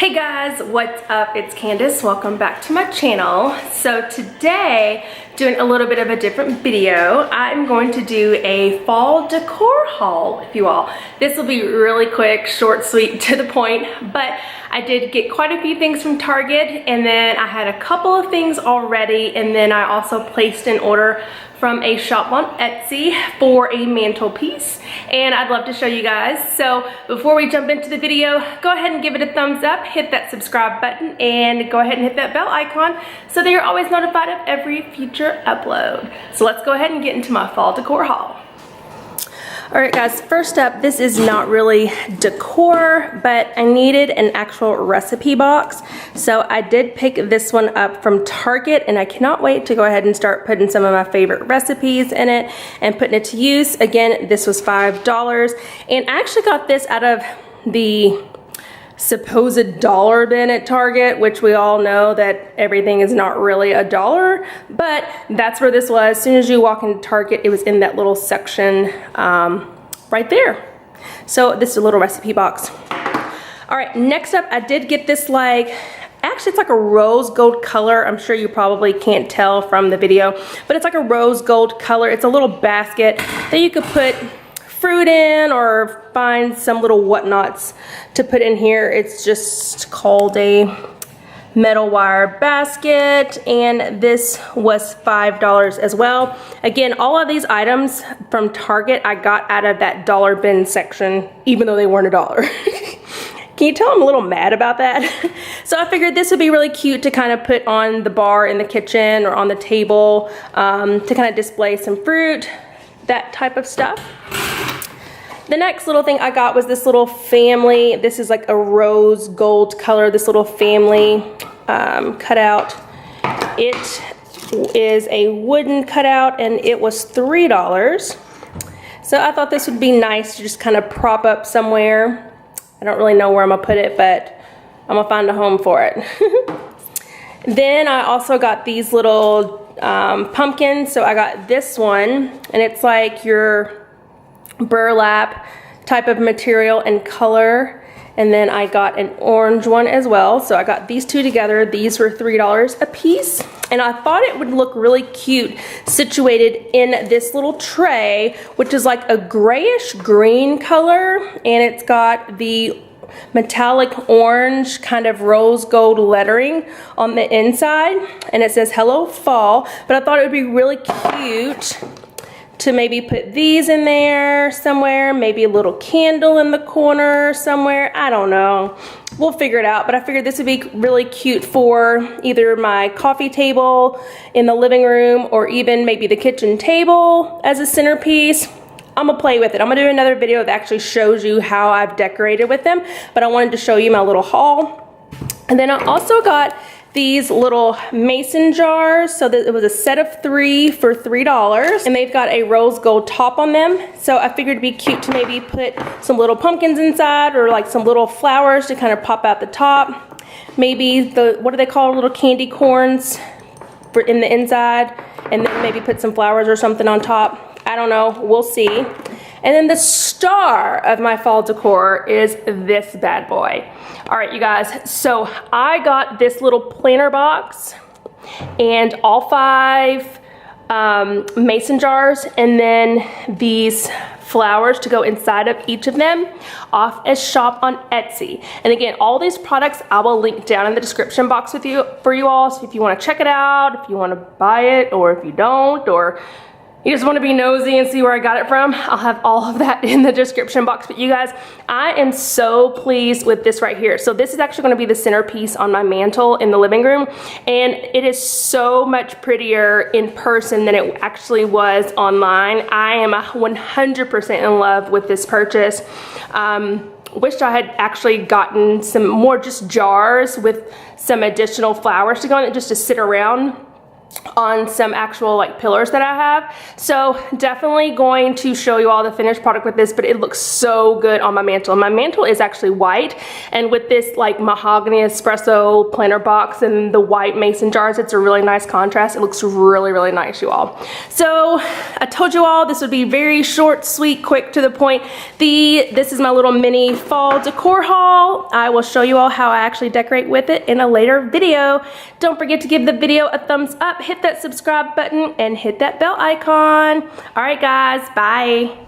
Hey guys, what's up? It's Candace. Welcome back to my channel. So today, doing a little bit of a different video. I'm going to do a fall decor haul with you all. This will be really quick, short, sweet, to the point, but I did get quite a few things from Target, and then I had a couple of things already, and then I also placed an order from a shop on Etsy for a mantelpiece, and I'd love to show you guys. So before we jump into the video, go ahead and give it a thumbs up, hit that subscribe button, and go ahead and hit that bell icon so that you're always notified of every future upload. So let's go ahead and get into my fall decor haul. Alright guys, first up, this is not really decor, but I needed an actual recipe box. So I did pick this one up from Target, and I cannot wait to go ahead and start putting some of my favorite recipes in it and putting it to use. Again, this was $5, and I actually got this out of the supposed dollar bin at Target, which we all know that everything is not really a dollar, but that's where this was. As soon as you walk into Target, it was in that little section right there. So this is a little recipe box. All right, next up, I did get this, actually it's like a rose gold color. I'm sure you probably can't tell from the video, but it's like a rose gold color. It's a little basket that you could put fruit in or find some little whatnots to put in here. It's just called a metal wire basket, and this was $5 as well. Again, all of these items from Target I got out of that dollar bin section, even though they weren't a dollar. Can you tell I'm a little mad about that? So I figured this would be really cute to kind of put on the bar in the kitchen or on the table to kind of display some fruit, that type of stuff. The next little thing I got was this little family. This is like a rose gold color, this little family cutout. It is a wooden cutout, and it was $3. So I thought this would be nice to just kind of prop up somewhere. I don't really know where I'm gonna put it, but I'm gonna find a home for it. Then I also got these little pumpkins. So I got this one, and it's like your burlap type of material and color, and then I got an orange one as well. So I got these two together. These were $3 a piece, and I thought it would look really cute situated in this little tray, which is like a grayish green color, and it's got the metallic orange kind of rose gold lettering on the inside, and it says hello fall. But I thought it would be really cute to maybe put these in there somewhere, maybe a little candle in the corner somewhere. I don't know. We'll figure it out, but I figured this would be really cute for either my coffee table in the living room or even maybe the kitchen table as a centerpiece. I'm gonna play with it. I'm gonna do another video that actually shows you how I've decorated with them, but I wanted to show you my little haul. And then I also got these little mason jars. So it was a set of 3 for $3, and they've got a rose gold top on them. So I figured it'd be cute to maybe put some little pumpkins inside, or like some little flowers to kind of pop out the top. Maybe the, what do they call, little candy corns for in the inside, and then maybe put some flowers or something on top. I don't know, we'll see. And then the star of my fall decor is this bad boy. All right, you guys, so I got this little planter box and all 5 mason jars, and then these flowers to go inside of each of them off a shop on Etsy. And again, all these products I will link down in the description box for you all. So if you want to check it out, if you want to buy it, or if you don't, or you just want to be nosy and see where I got it from, I'll have all of that in the description box. But you guys, I am so pleased with this right here. So this is actually going to be the centerpiece on my mantle in the living room, and it is so much prettier in person than it actually was online. I am 100% in love with this purchase. Wish I had actually gotten some more just jars with some additional flowers to go in it, just to sit around. on some actual like pillars that I have. So definitely going to show you all the finished product with this, but it looks so good on my mantle. And my mantle is actually white, and with this like mahogany espresso planter box and the white mason jars, it's a really nice contrast. It looks really, really nice, you all. So I told you all this would be very short, sweet, quick, to the point. This is my little mini fall decor haul. I will show you all how I actually decorate with it in a later video. Don't forget to give the video a thumbs up, hit that subscribe button, and hit that bell icon. All right, guys, bye.